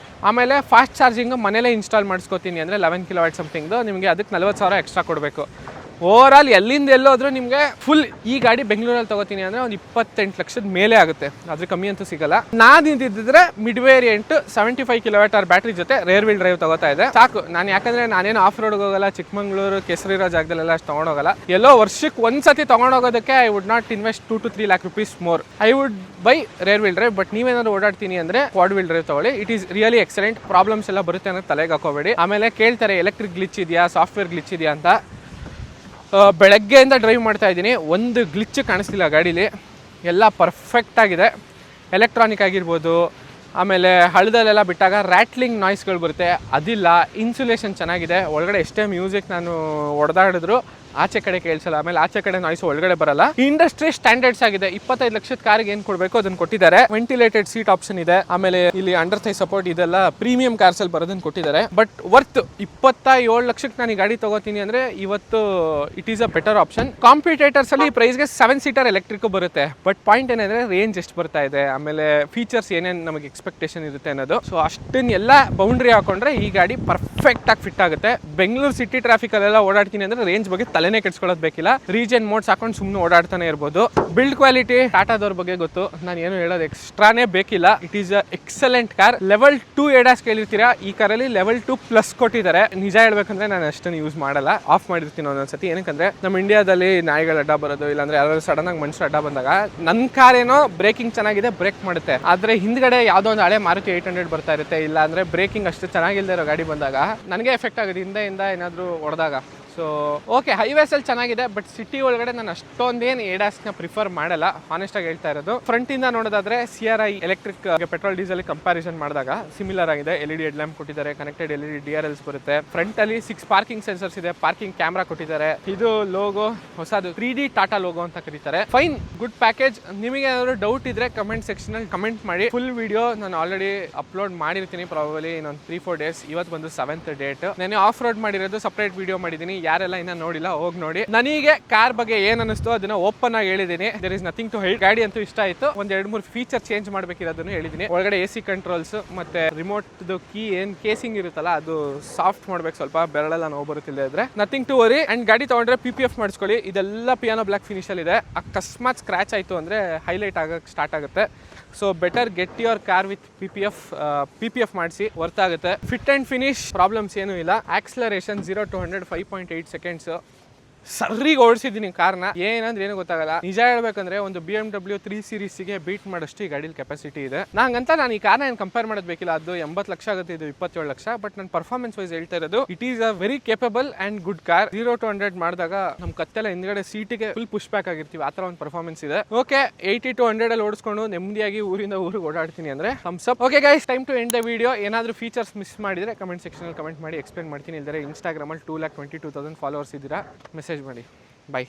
ಆಮೇಲೆ ಫಾಸ್ಟ್ ಚಾರ್ಜಿಂಗ್ ಮನೇಲೆ ಇನ್ಸ್ಟಾಲ್ ಮಾಡಿಸ್ಕೋತೀನಿ ಅಂದರೆ 11 kW ಸಮಥಿಂಗ್ದು, ನಿಮಗೆ ಅದಕ್ಕೆ 40,000 ಎಕ್ಸ್ಟ್ರಾ ಕೊಡಬೇಕು. ಓವರ್ ಆಲ್ ಎಲ್ಲಿಂದ ಎಲ್ಲೋದ್ರೂ ನಿಮಗೆ ಫುಲ್ ಈ ಗಾಡಿ ಬೆಂಗಳೂರಲ್ಲಿ ತಗೋತೀನಿ ಅಂದರೆ ಒಂದು 28 ಲಕ್ಷದ ಮೇಲೆ ಆಗುತ್ತೆ, ಅದ್ರ ಕಮ್ಮಿ ಅಂತೂ ಸಿಗಲ್ಲ. ನಾನು ಇದ್ದಿದ್ರೆ ಮಿಡ್ ವೇರಿಯಂಟ್ 75 kWh ಬ್ಯಾಟ್ರಿ ಜೊತೆ ರೇರ್ ವೀಲ್ ಡ್ರೈವ್ ತಗೋತಾ ಇದೆ ಸಾಕು. ನಾನು ಯಾಕಂದರೆ ನಾನೇನು ಆಫ್ ರೋಡ್ಗೆ ಹೋಗಲ್ಲ, ಚಿಕ್ಕಮಂಗ್ಳೂರು ಕೆಸರಿರೋ ಜಾಗದಲ್ಲೆಲ್ಲ ಅಷ್ಟು ತೊಗೊಂಡೋಗಲ್ಲ. ಎಲ್ಲೋ ವರ್ಷಕ್ಕೆ ಒಂದ್ಸತಿ ತೊಗೊಂಡೋಗೋದಕ್ಕೆ I would not invest 2 to 3 lakh rupees more. I would buy rear wheel drive. But ನೀವೇನಾದ್ರು ಓಡಾಡ್ತೀನಿ ಅಂದರೆ ಕ್ವಾಡ್ ವೀಲ್ ಡ್ರೈವ್ ತಗೊಳ್ಳಿ. It is really excellent. Problems ಎಲ್ಲ ಬರುತ್ತೆ ಅನ್ನೋದು ತಲೆಗೆ ಹಾಕೋಬೇಡಿ. ಆಮೇಲೆ ಕೇಳ್ತಾರೆ ಎಲೆಕ್ಟ್ರಿಕ್ ಗ್ಲಿಚ್ ಇದೆಯಾ, ಸಾಫ್ಟ್ವೇರ್ ಗ್ಲಿಚ್ ಇದೆಯಾ ಅಂತ. ಬೆಳಗ್ಗೆಯಿಂದ ಡ್ರೈವ್ ಮಾಡ್ತಾ ಇದ್ದೀನಿ, ಒಂದು ಗ್ಲಿಚ್ ಕಾಣಿಸ್ತಿಲ್ಲ ಗಾಡೀಲಿ, ಎಲ್ಲ ಪರ್ಫೆಕ್ಟ್ ಆಗಿದೆ. ಎಲೆಕ್ಟ್ರಾನಿಕ್ ಆಗಿರ್ಬೋದು, ಆಮೇಲೆ ಹಳ್ಳದಲ್ಲೆಲ್ಲ ಬಿಟ್ಟಾಗ ರ್ಯಾಟ್ಲಿಂಗ್ ನಾಯ್ಸ್ಗಳು ಬರುತ್ತೆ, ಅದಿಲ್ಲ. ಇನ್ಸುಲೇಷನ್ ಚೆನ್ನಾಗಿದೆ, ಒಳಗಡೆ ಎಷ್ಟೇ ಮ್ಯೂಸಿಕ್ ನಾನು ಹೊಡೆದಾಡಿದ್ರು ಆಚೆ ಕಡೆ ಕೇಳಿಸಲ್ಲ. ಆಮೇಲೆ ಆಚೆ ಕಡೆ ನಾಯ್ಸ್ ಒಳಗಡೆ ಬರಲ್ಲ. ಇಂಡಸ್ಟ್ರಿ ಸ್ಟ್ಯಾಂಡರ್ಡ್ಸ್ ಆಗಿದೆ. 25 ಲಕ್ಷದ ಕಾರ್ಗೆ ಏನು ಕೊಡಬೇಕು ಅದನ್ನು ಕೊಟ್ಟಿದ್ದಾರೆ. ವೆಂಟಿಲೇಟೆಡ್ ಸೀಟ್ ಆಪ್ಷನ್ ಇದೆ. ಆಮೇಲೆ ಇಲ್ಲಿ ಅಂಡರ್ ಥೈ ಸಪೋರ್ಟ್, ಇದೆಲ್ಲ ಪ್ರೀಮಿಯಂ ಕಾರ್ಸ್ ಅಲ್ಲಿ ಬರೋದನ್ನು ಕೊಟ್ಟಿದ್ದಾರೆ. ಬಟ್ ವರ್ತ್ 27 ಲಕ್ಷಕ್ಕೆ ನಾನು ಈ ಗಾಡಿ ತಗೋತೀನಿ ಅಂದ್ರೆ ಇವತ್ತು it is a better option. Competitors ಅಲ್ಲಿ ಈ ಪ್ರೈಸ್ಗೆ 7 ಸೀಟರ್ ಎಲೆಕ್ಟ್ರಿಕ್ ಬರುತ್ತೆ. ಬಟ್ ಪಾಯಿಂಟ್ ಏನಂದ್ರೆ ರೇಂಜ್ ಎಷ್ಟು ಬರ್ತಾ ಇದೆ, ಆಮೇಲೆ ಫೀಚರ್ಸ್ ಏನೇನು ನಮಗೆ ಎಕ್ಸ್ಪೆಕ್ಟೇಷನ್ ಇರುತ್ತೆ ಅನ್ನೋದು. ಸೊ ಅಷ್ಟನ್ನೆಲ್ಲ ಬೌಂಡ್ರಿ ಹಾಕೊಂಡ್ರೆ ಈ ಗಾಡಿ ಪರ್ಫೆಕ್ಟ್ ಆಗಿ ಫಿಟ್ ಆಗುತ್ತೆ. ಬೆಂಗಳೂರು ಸಿಟಿ ಟ್ರಾಫಿಕ್ ಅಲ್ಲೆಲ್ಲ ಓಡಾಡ್ತೀನಿ ಅಂದ್ರೆ ರೇಂಜ್ ಬಗ್ಗೆ ತಲೆನೇ ಕೆಡ್ಸ್ಕೊಳ್ಳೋದು ಬೇಕಿಲ್ಲ. ರೀಜನ್ ಮೋಡ್ಸ್ ಹಾಕೊಂಡು ಸುಮ್ಮನೆ ಓಡಾಡ್ತಾನೆ ಇರ್ಬೋದು. ಬಿಲ್ಡ್ ಕ್ವಾಲಿಟಿ ಟಾಟಾದವ್ರ ಬಗ್ಗೆ ಗೊತ್ತು, ನಾನು ಏನು ಹೇಳೋದು ಎಕ್ಸ್ಟ್ರಾನೇ ಬೇಕಿಲ್ಲ. It is a excellent car. Level 2 ADAS ಕೇಳಿರ್ತೀರಾ, ಈ ಕಾರಲ್ಲಿ ಲೆವೆಲ್ 2+ ಕೊಟ್ಟಿದ್ದಾರೆ. ನಿಜ ಹೇಳ್ಬೇಕಂದ್ರೆ ನಾನು ಅಷ್ಟನ್ನು ಯೂಸ್ ಮಾಡಲ್ಲ, ಆಫ್ ಮಾಡಿರ್ತೀನಿ ಒಂದೊಂದ್ಸತಿ. ಏನಕ್ಕಂದ್ರೆ ನಮ್ಮ ಇಂಡಿಯಾದಲ್ಲಿ ನಾಯಿಗಳ ಅಡ್ಡ ಬರೋದು, ಇಲ್ಲಾಂದ್ರೆ ಯಾರಾದ್ರೂ ಸಡನ್ ಆಗಿ ಮನುಷ್ಯರ ಅಡ್ಡ ಬಂದಾಗ ನನ್ನ ಕಾರ್ ಏನೋ ಬ್ರೇಕಿಂಗ್ ಚೆನ್ನಾಗಿದೆ, ಬ್ರೇಕ್ ಮಾಡುತ್ತೆ. ಆದ್ರೆ ಹಿಂದ್ಗಡೆ ಯಾವುದೋ ಒಂದು ಹಳೆ ಮಾರುತಿ 800 ಬರ್ತಾ ಇರುತ್ತೆ, ಇಲ್ಲ ಅಂದ್ರೆ ಬ್ರೇಕಿಂಗ್ ಅಷ್ಟು ಚೆನ್ನಾಗಿಲ್ಲದೆ ಇರೋ ಗಾಡಿ ಬಂದಾಗ ನನಗೆ ಎಫೆಕ್ಟ್ ಆಗುತ್ತೆ ಹಿಂದೆಯಿಂದ ಏನಾದರೂ ಹೊಡೆದಾಗ. ಸೊ ಓಕೆ, ಹೈವೇಸಲ್ಲಿ ಚೆನ್ನಾಗಿದೆ, ಬಟ್ ಸಿಟಿ ಒಳಗಡೆ ನಾನು ಅಷ್ಟೊಂದೇನು ADASನ ಪ್ರಿಫರ್ ಮಾಡಲ್ಲ, ಹಾನೆಸ್ಟ್ ಆಗಿ ಹೇಳ್ತಾ ಇರೋದು. ಫ್ರಂಟಿಂದ ನೋಡೋದಾದ್ರೆ CRI electric petrol diesel comparison ಮಾಡಿದಾಗ ಸಿಮಿಲರ್ ಆಗಿದೆ. LED ಹೆಡ್ ಲ್ಯಾಂಪ್ ಕೊಟ್ಟಿದ್ದಾರೆ, ಕನೆಕ್ಟೆಡ್ LED DRLs ಬರುತ್ತೆ. ಫ್ರಂಟ್ ಅಲ್ಲಿ 6 ಪಾರ್ಕಿಂಗ್ ಸೆನ್ಸರ್ಸ್ ಇದೆ, ಪಾರ್ಕಿಂಗ್ ಕ್ಯಾಮ್ರಾ ಕೊಟ್ಟಿದ್ದಾರೆ. ಇದು ಲೋಗೋ ಹೊಸದು 3D ಟಾಟಾ ಲೋಗೋ ಅಂತ ಕರೀತಾರೆ. Fine, good package. ನಿಮಗೆ ಏನಾದ್ರು ಡೌಟ್ ಇದ್ರೆ ಕಮೆಂಟ್ ಸೆಕ್ಷನ್ ಅಲ್ಲಿ ಕಮೆಂಟ್ ಮಾಡಿ. ಫುಲ್ ವಿಡಿಯೋ ನಾನು ಆಲ್ರೆಡಿ ಅಪ್ಲೋಡ್ ಮಾಡಿರ್ತೀನಿ, ಪ್ರಾಬಬ್ಲಿ ಇನ್ನೊಂದು 3-4 ಡೇಸ್. ಇವತ್ತು ಬಂದು 7th ಡೇಟ್. ನಾನು ಆಫ್ ರೋಡ್ ಮಾಡಿರೋದು ಸಪರೇಟ್ ವಿಡಿಯೋ ಮಾಡಿದ್ದೀನಿ, ಯಾರೆಲ್ಲ ಇನ್ನ ನೋಡಿಲ್ಲ ಹೋಗಿ ನೋಡಿ. ನನಗೆ ಕಾರ್ ಬಗ್ಗೆ ಏನ್ ಅನಿಸ್ತು ಅದನ್ನ ಓಪನ್ ಆಗಿ ಹೇಳಿದೀನಿ. There is nothing to hide. ಗಾಡಿ ಅಂತೂ ಇಷ್ಟ ಆಯ್ತು. ಒಂದ್ 2-3 ಫೀಚರ್ ಚೇಂಜ್ ಮಾಡ್ಬೇಕಿರೋದನ್ನು ಹೇಳಿದೀನಿ. ಒಳಗಡೆ AC ಕಂಟ್ರೋಲ್ಸ್ ಮತ್ತೆ ರಿಮೋಟ್ ಕೀ ಏನ್ ಕೇಸಿಂಗ್ ಇರುತ್ತಲ್ಲ ಅದು ಸಾಫ್ಟ್ ಮಾಡ್ಬೇಕು, ಸ್ವಲ್ಪ ಬೆರಳೆಲ್ಲ ನೋವು ಬರುತ್ತಿಲ್ಲ ಇದ್ರೆ. Nothing to worry. ಅಂಡ್ ಗಾಡಿ ತಗೊಂಡ್ರೆ PPF ಮಾಡಿಸ್ಕೊಳ್ಳಿ. ಇದೆಲ್ಲ ಪಿಯಾನೋ ಬ್ಲಾಕ್ ಫಿನಿಶ್ ಅಲ್ಲಿ ಇದೆ. ಅಕಸ್ಮಾತ್ ಸ್ಕ್ರಾಚ್ ಆಯ್ತು ಅಂದ್ರೆ ಹೈಲೈಟ್ ಆಗಕ್ಕೆ ಸ್ಟಾರ್ಟ್ ಆಗುತ್ತೆ. So better get your car with PPF ಮಾಡಿಸಿ, ವರ್ತ್ ಆಗುತ್ತೆ. ಫಿಟ್ ಅಂಡ್ ಫಿನಿಶ್ ಪ್ರಾಬ್ಲಮ್ಸ್ ಏನೂ ಇಲ್ಲ. Acceleration 0 to 100 5.8 seconds. ಸರ್ರಿಗೆ ಓಡಿಸಿದ್ದೀನಿ ಕಾರ್ನ, ಏನಂದ್ರೆ ಏನು ಗೊತ್ತಾಗಲ್ಲ. ನಿಜ ಹೇಳ್ಬೇಕಂದ್ರೆ ಒಂದು BMW 3 Series ಗೆ ಬೀಟ್ ಮಾಡೋಷ್ಟು ಈ ಗಾಡಿಲಿ ಕೆಪಾಸಿಟಿ ಇದೆ. ನಾನು ಈ ಕಾರ್ನ ಏನು ಕಂಪೇರ್ ಮಾಡೋದು ಬೇಕಿಲ್ಲ. ಅದು 80 ಲಕ್ಷ ಆಗುತ್ತೆ, ಇದು 27 ಲಕ್ಷ. ಬಟ್ ನಾನು ಪರ್ಫಾರ್ಮೆನ್ಸ್ ವೈಸ್ ಹೇಳ್ತಾ ಇರೋದು, it is a very capable and good car. 0 to 100 ಮಾಡಿದಾಗ ನಮ್ಮ ಕತ್ತೆಲ್ಲ ಹಿಂದ್ಗಡೆ ಸೀಟಿಗೆ ಫುಲ್ ಪುಷ್ ಬ್ಯಾಕ್ ಆಗಿರ್ತೀವಿ, ಆ ತರ ಒಂದು ಪರ್ಫಾರ್ಮೆನ್ಸ್ ಇದೆ. ಓಕೆ, 80 to 100 ಅಲ್ಲಿ ಓಡಿಸ್ಕೊಂಡು ನೆಮ್ಮದಿಯಾಗಿ ಊರಿಂದ ಊರಿಗೆ ಓಡಾಡ್ತೀನಿ ಅಂದ್ರೆ thumbs up. Okay guys, time to end the video. ಏನಾದರೂ ಫೀಚರ್ಸ್ ಮಿಸ್ ಮಾಡಿದ್ರೆ ಕಮೆಂಟ್ ಸೆಕ್ಷನ್ ಅಲ್ಲಿ ಕಮೆಂಟ್ ಮಾಡಿ, ಎಕ್ಸ್ಪ್ಲೇನ್ ಮಾಡ್ತೀನಿ. ಇಲ್ಲದ್ರೆ Instagram ಅಲ್ಲಿ 222,000 ಫಾಲೋವರ್ಸ್ ಇದ್ದೀರಾ, ಮೆಸೇಜ್ ಮಾಡಿ. ಬಾಯ್.